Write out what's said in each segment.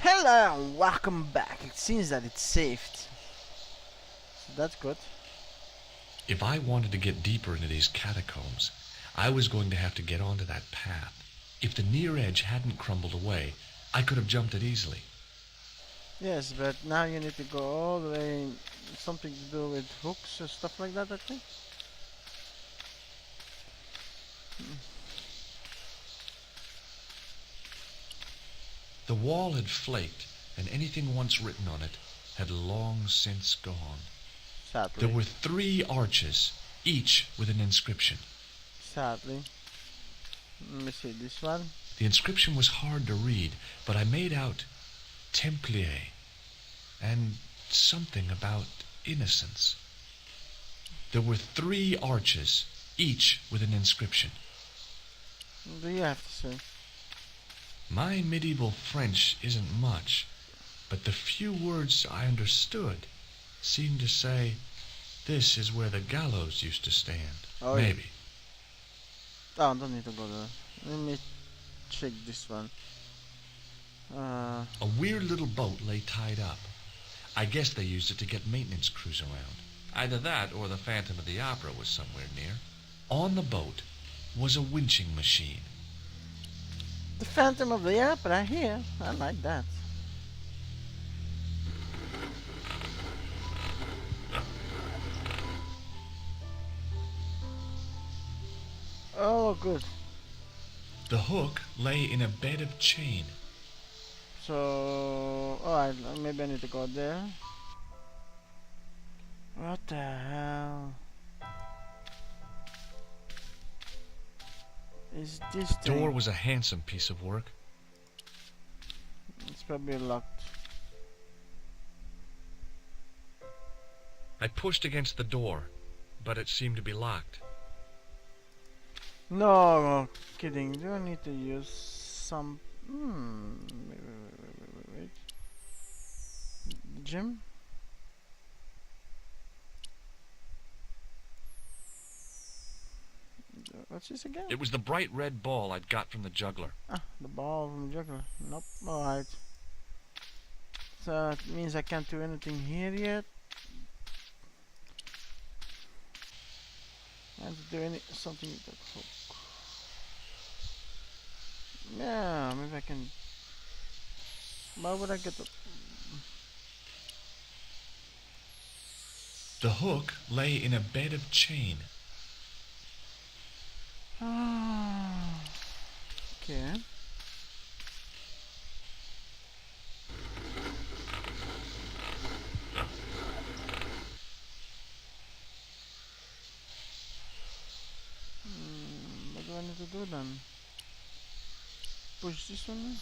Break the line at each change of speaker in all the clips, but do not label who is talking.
Hello and welcome back. It seems that it's saved. So that's good.
If I wanted to get deeper into these catacombs, I was going to have to get onto that path. If the near edge hadn't crumbled away, I could have jumped it easily.
Yes, but now you need to go all the way. Something to do with hooks or stuff like that, I think.
The wall had flaked, and anything once written on it had long since gone.
Sadly.
There were 3 arches, each with an inscription.
Sadly. Let me see this one.
The inscription was hard to read, but I made out Templar and something about innocence. There were 3 arches, each with an inscription.
What do you have to say?
My medieval French isn't much, but the few words I understood seemed to say, "This is where the gallows used to stand."
Oh,
Maybe.
Oh, I don't need to go there. Let me check this one.
A weird little boat lay tied up. I guess they used it to get maintenance crews around. Either that or the Phantom of the Opera was somewhere near. On the boat was a winching machine.
The Phantom of the Opera here. I like that. Oh, good.
The hook lay in a bed of chain.
So, alright, maybe I need to go there. What the hell is this thing?
Door was a handsome piece of work.
It's probably locked.
I pushed against the door, but it seemed to be locked.
No, kidding. Do I need to use some? Wait. Gym? What's this again?
It was the bright red ball I'd got from the juggler.
Ah, the ball from the juggler. Nope. Alright. So it means I can't do anything here yet. I have to do something with that hook. Yeah, maybe I can. Why would I get the?
The hook lay in a bed of chain.
Ah, okay. What do I need to do then? Push this one?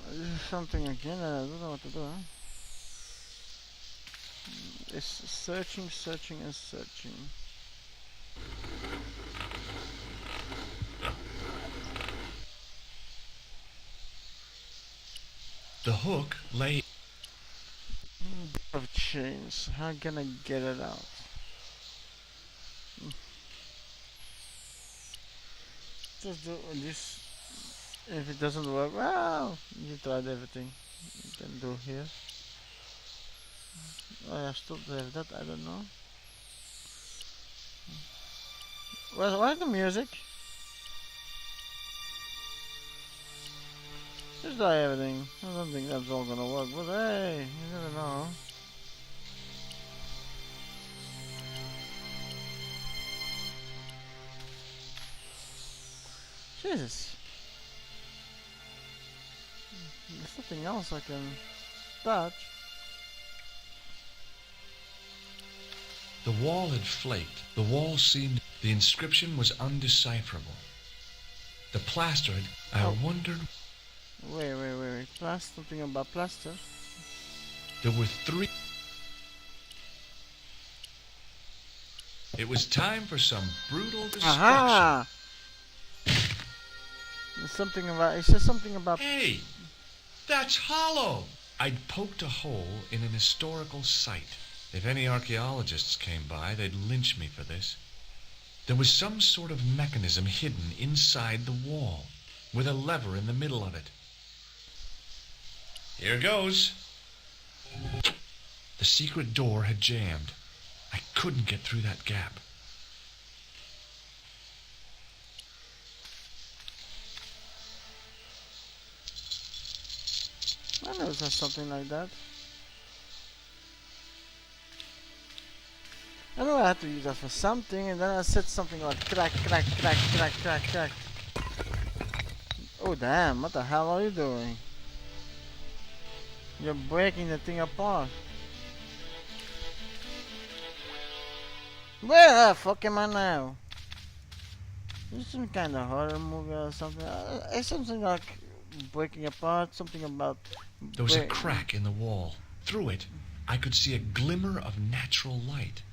This is something again, I don't know what to do. Huh? It's searching and searching.
The hook lay...
Of chains, how can I get it out? Just do this. If it doesn't work, well, you tried everything you can do here. Oh, I still have that, I don't know. Well, where's the music? Just try everything. I don't think that's all gonna work, but hey, you never know. Jesus. There's nothing else I can touch.
The wall had flaked. The wall seemed... The inscription was undecipherable. The plaster had... I wondered...
Wait. Something about plaster?
There were 3... It was time for some brutal destruction.
Aha! There's something about... It says something about...
Hey! That's hollow! I'd poked a hole in an historical site. If any archaeologists came by, they'd lynch me for this. There was some sort of mechanism hidden inside the wall, with a lever in the middle of it. Here goes. The secret door had jammed. I couldn't get through that gap.
I never saw something like that. I know I had to use that for something, and then I said something like crack, crack, crack, crack, crack, crack. Oh damn, what the hell are you doing? You're breaking the thing apart. Where the fuck am I now? This is some kind of horror movie or something. It's something like breaking apart, something about...
There was a crack in the wall. Through it, I could see a glimmer of natural light.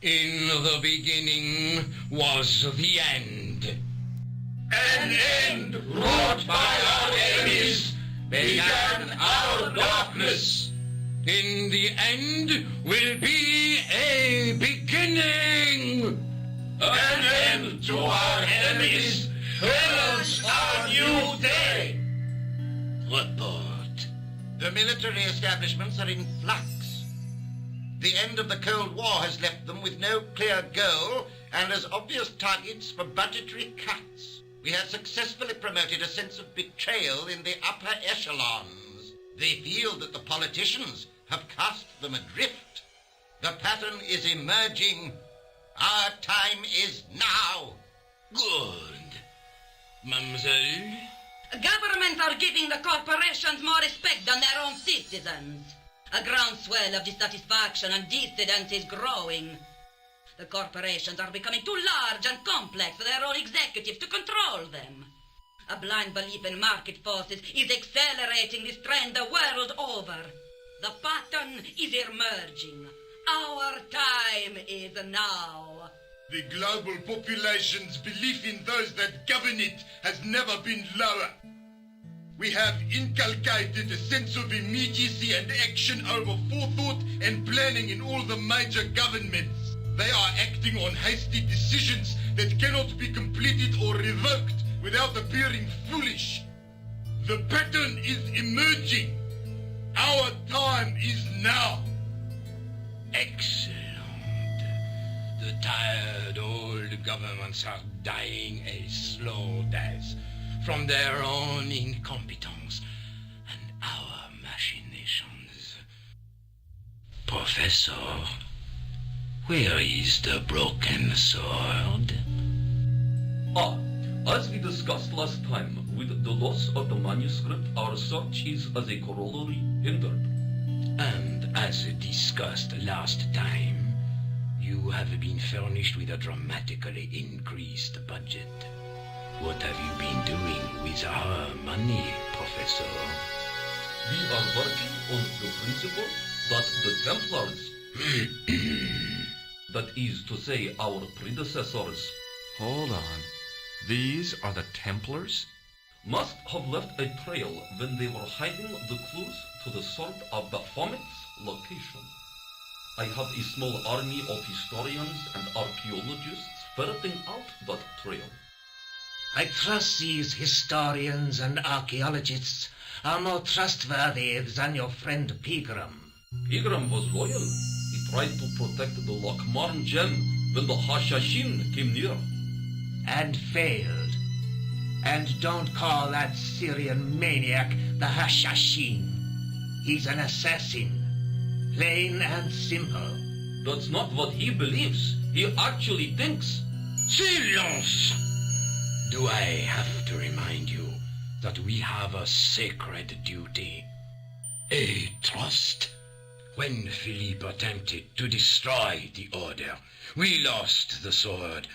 In the beginning was the end. An end wrought by our enemies began our darkness. In the end will be a beginning. An end to our enemies heralds our new day. Report.
The military establishments are in flux. The end of the Cold War has left them with no clear goal and as obvious targets for budgetary cuts. We have successfully promoted a sense of betrayal in the upper echelons. They feel that the politicians have cast them adrift. The pattern is emerging. Our time is now.
Good. Mademoiselle?
Governments are giving the corporations more respect than their own citizens. A groundswell of dissatisfaction and dissidence is growing. The corporations are becoming too large and complex for their own executives to control them. A blind belief in market forces is accelerating this trend the world over. The pattern is emerging. Our time is now.
The global population's belief in those that govern it has never been lower. We have inculcated a sense of immediacy and action over forethought and planning in all the major governments. They are acting on hasty decisions that cannot be completed or revoked without appearing foolish. The pattern is emerging. Our time is now.
Excellent. The tired old governments are dying a slow death from their own incompetence and our machinations. Professor, where is the broken sword?
As we discussed last time, with the loss of the manuscript, our search is as a corollary hindered.
And as discussed last time, you have been furnished with a dramatically increased budget. What have you been doing with our money, Professor?
We are working on the principle that the Templars, that is to say our predecessors,
Hold on. These are the Templars?
must have left a trail when they were hiding the clues to the sword of Baphomet's location. I have a small army of historians and archaeologists ferreting out that trail.
I trust these historians and archaeologists are more trustworthy than your friend Pegram.
Pegram was loyal. He tried to protect the Lochmarn gem when the Hashashin came near.
And failed. And don't call that Syrian maniac the Hashashin. He's an assassin. Plain and simple.
That's not what he believes. He actually thinks.
Silence! Do I have to remind you that we have a sacred duty? A trust? When Philippe attempted to destroy the Order, we lost the sword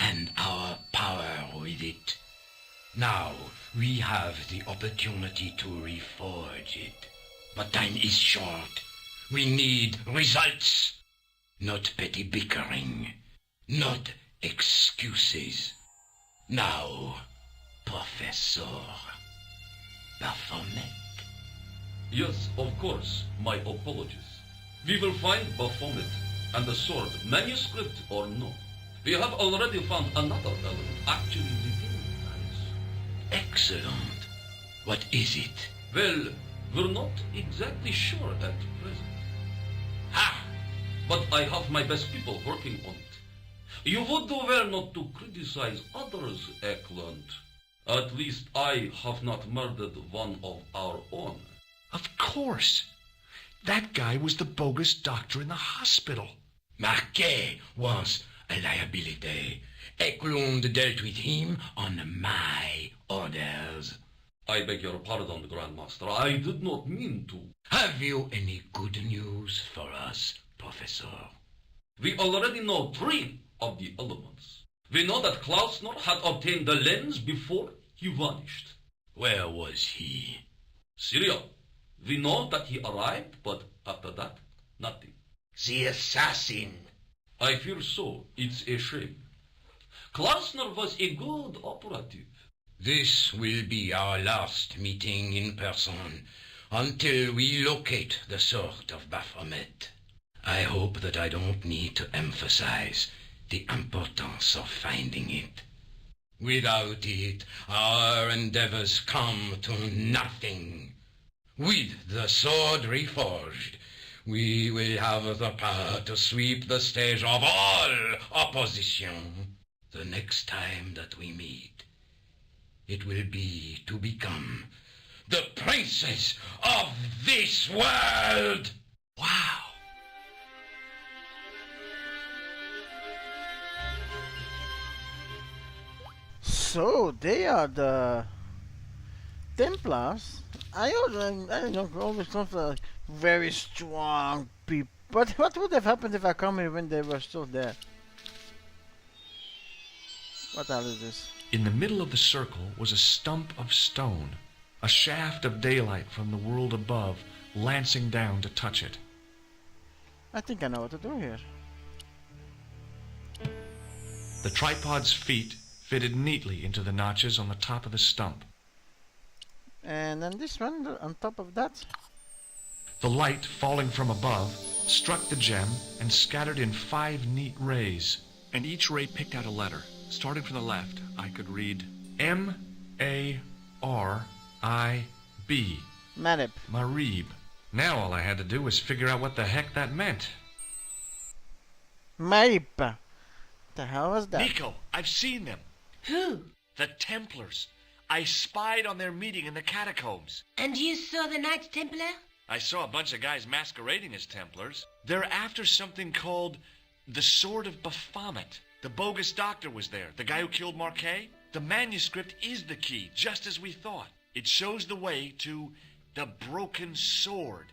and our power with it. Now we have the opportunity to reforge it. But time is short. We need results, not petty bickering, not excuses. Now, Professor Baphomet.
Yes, of course. My apologies. We will find Baphomet. And the sword, manuscript or no, we have already found another element actually within the ice.
Excellent. What is it?
Well, we're not exactly sure at present.
Ha!
But I have my best people working on it. You would do well not to criticize others, Eklund. At least I have not murdered one of our own.
Of course. That guy was the bogus doctor in the hospital.
Marquet was a liability. Eklund dealt with him on my orders.
I beg your pardon, Grandmaster. I did not mean to.
Have you any good news for us, Professor?
We already know 3 of the elements. We know that Klausner had obtained the lens before he vanished.
Where was he?
Syria. We know that he arrived, but after that, nothing.
The assassin.
I fear so. It's a shame. Klausner was a good operative.
This will be our last meeting in person until we locate the sword of Baphomet. I hope that I don't need to emphasize the importance of finding it. Without it, our endeavors come to nothing. With the sword reforged, we will have the power to sweep the stage of all opposition. The next time that we meet, it will be to become the princes of this world.
Wow.
So they are the Templars. I always thought like very strong people. But what would have happened if I come here when they were still there? What the hell is this?
In the middle of the circle was a stump of stone, a shaft of daylight from the world above lancing down to touch it.
I think I know what to do here.
The tripod's feet fitted neatly into the notches on the top of the stump.
And then this one on top of that.
The light falling from above struck the gem and scattered in 5 neat rays, and each ray picked out a letter. Starting from the left, I could read M-A-R-I-B.
Marib.
Marib. Now all I had to do was figure out what the heck that meant.
Marib. The hell was that?
Nico, I've seen them.
Who?
The Templars. I spied on their meeting in the catacombs.
And you saw the Knights Templar?
I saw a bunch of guys masquerading as Templars. They're after something called the Sword of Baphomet. The bogus doctor was there, the guy who killed Marquet. The manuscript is the key, just as we thought. It shows the way to the broken sword,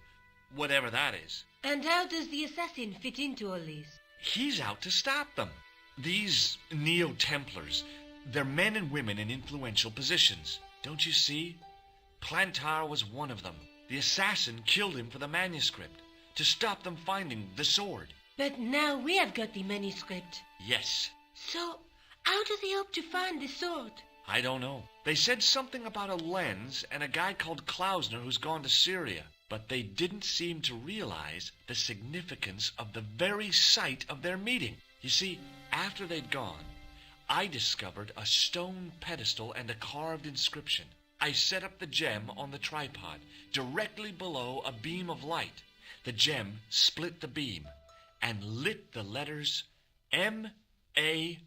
whatever that is.
And how does the assassin fit into all this?
He's out to stop them. These Neo-Templars, they're men and women in influential positions. Don't you see? Plantar was one of them. The assassin killed him for the manuscript, to stop them finding the sword.
But now we have got the manuscript.
Yes.
So, how do they hope to find the sword?
I don't know. They said something about a lens and a guy called Klausner who's gone to Syria, but they didn't seem to realize the significance of the very site of their meeting. You see, after they'd gone, I discovered a stone pedestal and a carved inscription. I set up the gem on the tripod, directly below a beam of light. The gem split the beam and lit the letters M-A-R-I-B.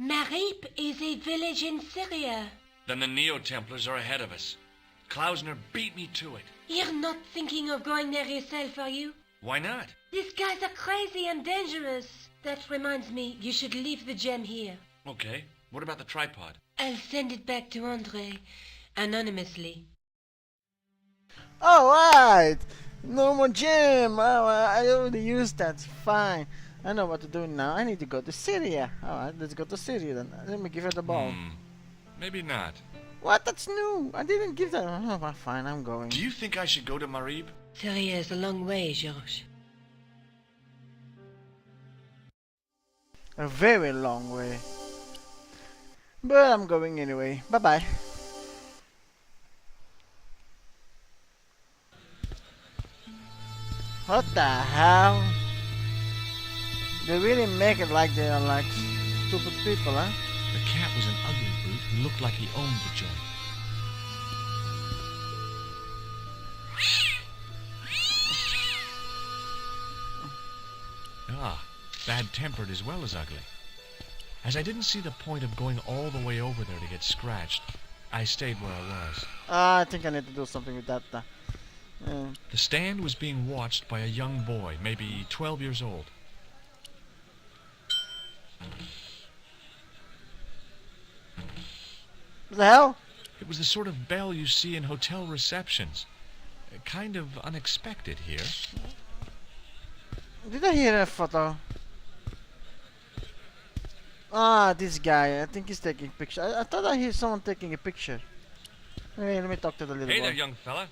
Marib is a village in Syria.
Then the Neo-Templars are ahead of us. Klausner beat me to it.
You're not thinking of going there yourself, are you?
Why not?
These guys are crazy and dangerous. That reminds me, you should leave the gem here.
Okay. What about the tripod?
I'll send it back to Andre, anonymously.
Alright! No more gem! Oh, I already used that. Fine. I know what to do now. I need to go to Syria. Alright, let's go to Syria then. Let me give her the ball.
Maybe not.
What? That's new! I didn't give that. Oh, well, fine, I'm going.
Do you think I should go to Marib?
Syria is a long way, Georges.
A very long way. But I'm going anyway. Bye-bye. What the hell? They really make it like they are like stupid people, huh?
The cat was an ugly brute who looked like he owned the joint. Ah, bad-tempered as well as ugly. As I didn't see the point of going all the way over there to get scratched, I stayed where I was.
I think I need to do something with that.
The stand was being watched by a young boy, maybe 12 years old.
What the hell?
It was the sort of bell you see in hotel receptions. Kind of unexpected here.
Did I hear a photo? Ah, this guy. I think he's taking picture. I thought I heard someone taking a picture. Hey, let me talk to the little
Hey
boy.
there, young fella.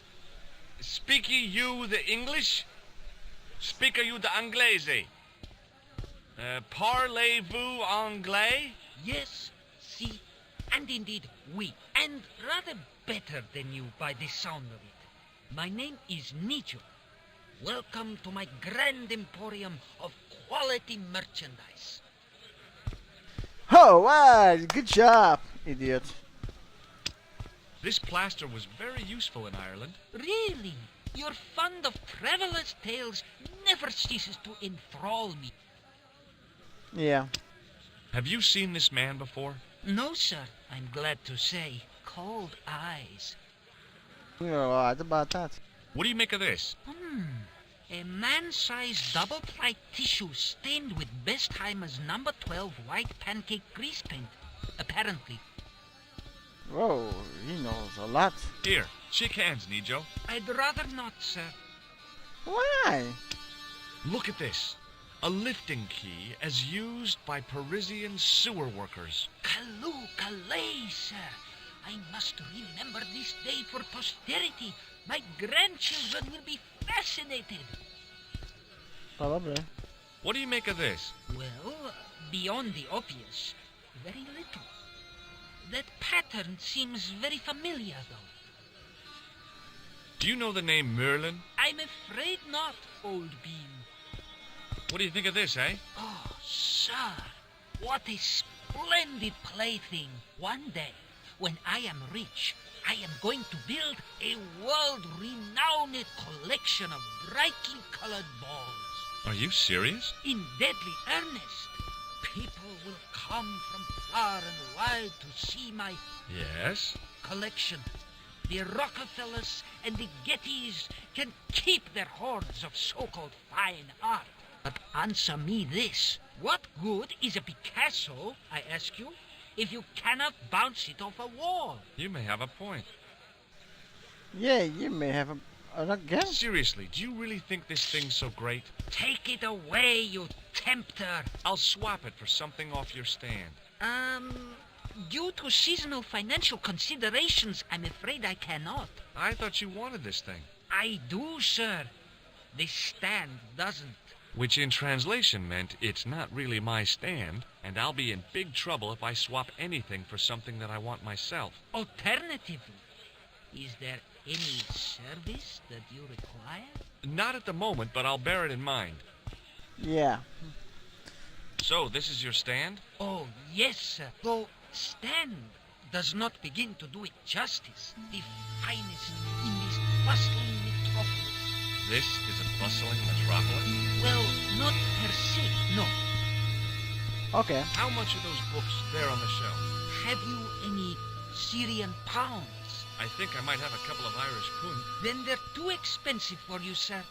Speak you the English? Speak you the Anglais? Parlez-vous anglais?
Yes, see, and indeed we, and rather better than you by the sound of it. My name is Nijo. Welcome to my grand emporium of quality merchandise.
Oh, wow! Good job, idiot.
This plaster was very useful in Ireland.
Really, your fund of travelers' tales never ceases to enthrall me.
Yeah.
Have you seen this man before?
No, sir, I'm glad to say. Cold eyes.
You're right about that.
What do you make of this?
A man-sized double-ply tissue stained with Bestheimer's number 12 white pancake grease paint. Apparently.
Whoa, he knows a lot.
Here, shake hands, Nijo.
I'd rather not, sir.
Why?
Look at this. A lifting key as used by Parisian sewer workers.
Kaloo Kalay, sir. I must remember this day for posterity. My grandchildren will be fascinated.
Probably.
What do you make of this?
Well, beyond the obvious, very little. That pattern seems very familiar, though.
Do you know the name Merlin?
I'm afraid not, old bean.
What do you think of this, eh?
Oh, sir, what a splendid plaything. One day, when I am rich, I am going to build a world-renowned collection of brightly colored balls.
Are you serious?
In deadly earnest. People will come from far and wide to see my
Yes.
collection. The Rockefellers and the Gettys can keep their hoards of so-called fine art. But answer me this. What good is a Picasso, I ask you, if you cannot bounce it off a wall?
You may have a point.
Yeah, you may have again.
Seriously, do you really think this thing's so great?
Take it away, you tempter.
I'll swap it for something off your stand.
Due to seasonal financial considerations, I'm afraid I cannot.
I thought you wanted this thing.
I do, sir. The stand doesn't.
Which in translation meant it's not really my stand, and I'll be in big trouble if I swap anything for something that I want myself.
Alternatively, is there any service that you require?
Not at the moment, but I'll bear it in mind.
Yeah.
So, this is your stand?
Oh, yes, sir. Though stand does not begin to do it justice. The finest in this bustling metropolis.
This is a bustling metropolis?
Well, not per se, no.
Okay.
How much are those books there on the shelf?
Have you any Syrian pounds?
I think I might have a couple of Irish pund.
Then they're too expensive for you, sir.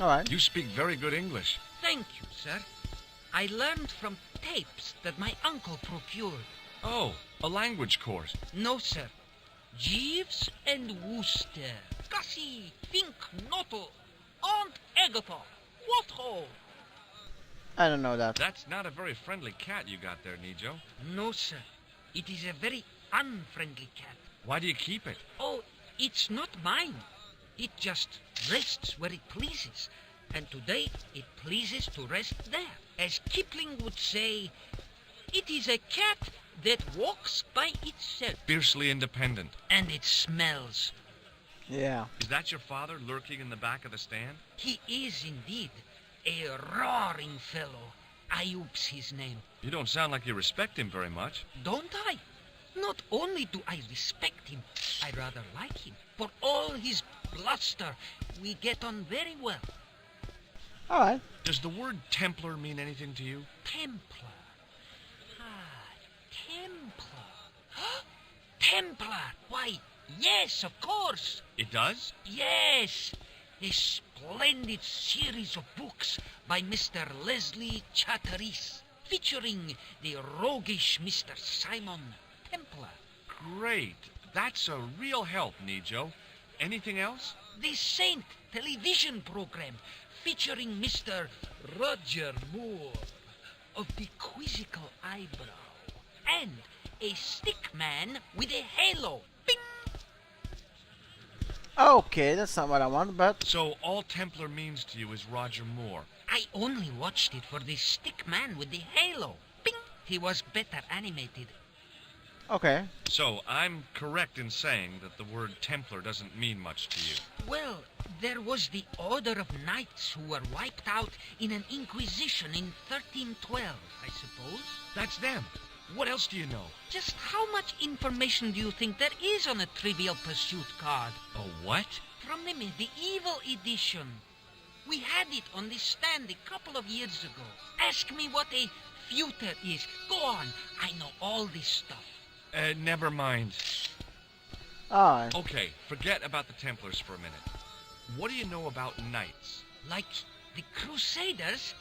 Alright.
You speak very good English.
Thank you, sir. I learned from tapes that my uncle procured.
Oh, a language course.
No, sir. Jeeves and Wooster. Gussie, Fink, Noto, Aunt Agatha. What ho?
I don't know that.
That's not a very friendly cat you got there, Nijo.
No, sir. It is a very unfriendly cat.
Why do you keep it?
Oh, it's not mine. It just rests where it pleases. And today it pleases to rest there. As Kipling would say, it is a cat that walks by itself.
Fiercely independent.
And it smells.
Yeah.
Is that your father lurking in the back of the stand?
He is indeed a roaring fellow. Ayub's his name.
You don't sound like you respect him very much.
Don't I? Not only do I respect him, I rather like him. For all his bluster, we get on very well.
Alright.
Does the word Templar mean anything to you?
Templar. Ah, Templar. Templar! Why, yes, of course.
It does?
Yes. A splendid series of books by Mr. Leslie Chatteris, featuring the roguish Mr. Simon Templar.
Great. That's a real help, Nijo. Anything else?
The Saint television program, featuring Mr. Roger Moore of the quizzical eyebrow, and a stick man with a halo. Bing!
Okay, that's not what I want, but...
So all Templar means to you is Roger Moore.
I only watched it for the stick man with the halo. Bing! He was better animated.
Okay.
So I'm correct in saying that the word Templar doesn't mean much to you.
Well, there was the Order of Knights who were wiped out in an inquisition in 1312, I suppose.
That's them. What else do you know?
Just how much information do you think there is on a Trivial Pursuit card?
A what?
From the medieval edition. We had it on the stand a couple of years ago. Ask me what a feuter is. Go on, I know all this stuff.
Never mind.
Alright.
Okay, forget about the Templars for a minute. What do you know about knights?
Like the Crusaders,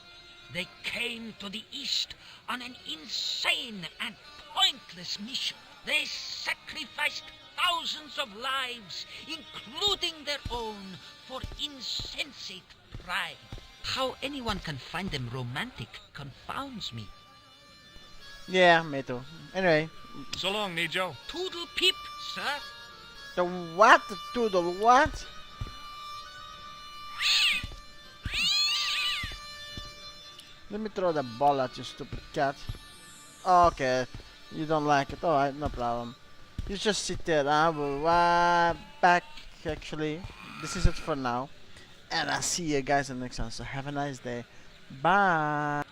they came to the East on an insane and pointless mission. They sacrificed thousands of lives, including their own, for insensate pride. How anyone can find them romantic confounds me.
Yeah, me too. Anyway.
So long, Nijo.
Toodle pip, sir.
The what? The doodle what? Let me throw the ball at you, stupid cat. Okay, you don't like it. Alright, no problem. You just sit there. I will back, actually. This is it for now. And I'll see you guys in the next one. So have a nice day. Bye.